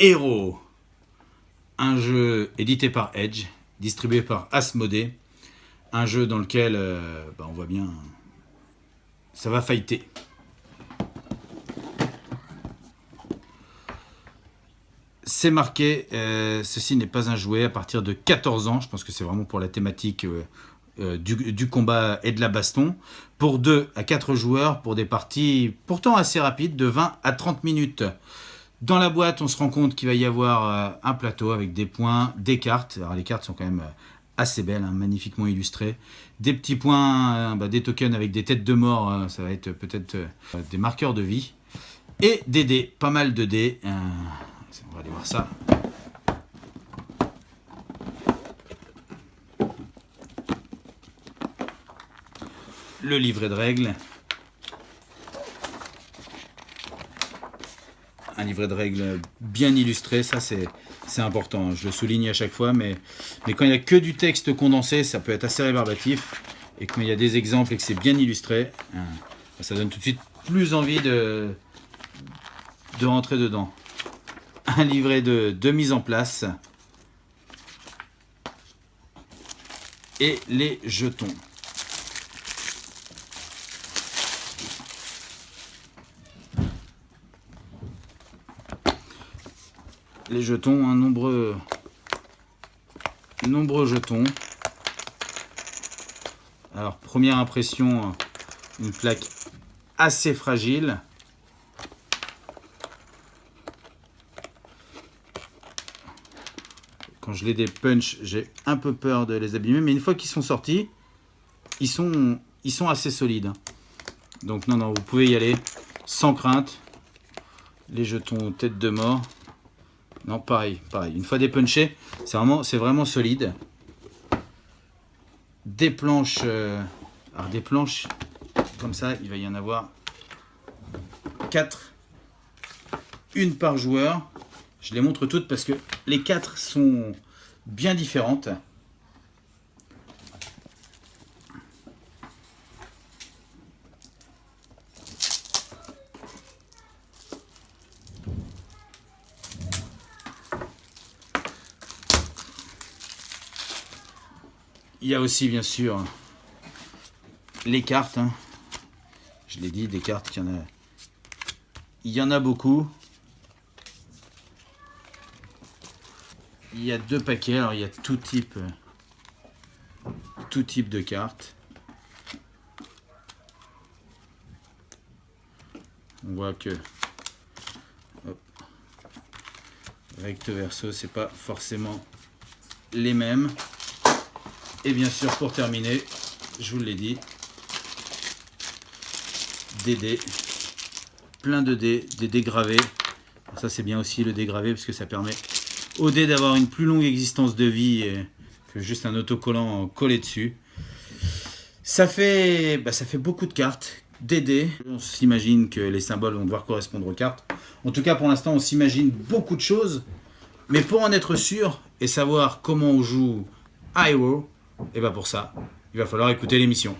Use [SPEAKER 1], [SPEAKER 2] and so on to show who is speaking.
[SPEAKER 1] Hero, un jeu édité par Edge, distribué par Asmodée, un jeu dans lequel on voit bien, ça va fighter. C'est marqué, ceci n'est pas un jouet à partir de 14 ans, je pense que c'est vraiment pour la thématique du combat et de la baston, pour 2 à 4 joueurs, pour des parties pourtant assez rapides, de 20 à 30 minutes. Dans la boîte, on se rend compte qu'il va y avoir un plateau avec des points, des cartes. Alors les cartes sont quand même assez belles, hein, magnifiquement illustrées. Des petits points, des tokens avec des têtes de mort, ça va être peut-être des marqueurs de vie. Et des dés, pas mal de dés. On va aller voir ça. Le livret de règles. Un livret de règles bien illustré, ça c'est important, je le souligne à chaque fois, mais quand il n'y a que du texte condensé, ça peut être assez rébarbatif, et quand il y a des exemples et que c'est bien illustré, ça donne tout de suite plus envie de rentrer dedans. Un livret de mise en place, et les jetons. Les jetons, hein, nombreux jetons. Alors, première impression, une plaque assez fragile. Quand je les dépunch, j'ai un peu peur de les abîmer, mais une fois qu'ils sont sortis, ils sont assez solides. Donc non, vous pouvez y aller sans crainte. Les jetons tête de mort. Non, pareil. Une fois dépunchés, c'est vraiment solide. Des planches, comme ça, il va y en avoir 4. Une par joueur. Je les montre toutes parce que les 4 sont bien différentes. Il y a aussi bien sûr les cartes, hein. Je l'ai dit, des cartes, il y en a beaucoup. Il y a 2 paquets, alors il y a tout type de cartes. On voit que recto verso, c'est pas forcément les mêmes. Et bien sûr, pour terminer, je vous l'ai dit, des dés, plein de dés, des dés gravés. Ça c'est bien aussi le dégravé parce que ça permet au dé d'avoir une plus longue existence de vie que juste un autocollant collé dessus. Ça fait beaucoup de cartes, des dés. On s'imagine que les symboles vont devoir correspondre aux cartes. En tout cas, pour l'instant, on s'imagine beaucoup de choses. Mais pour en être sûr et savoir comment on joue à Hero, et pour ça, il va falloir écouter l'émission.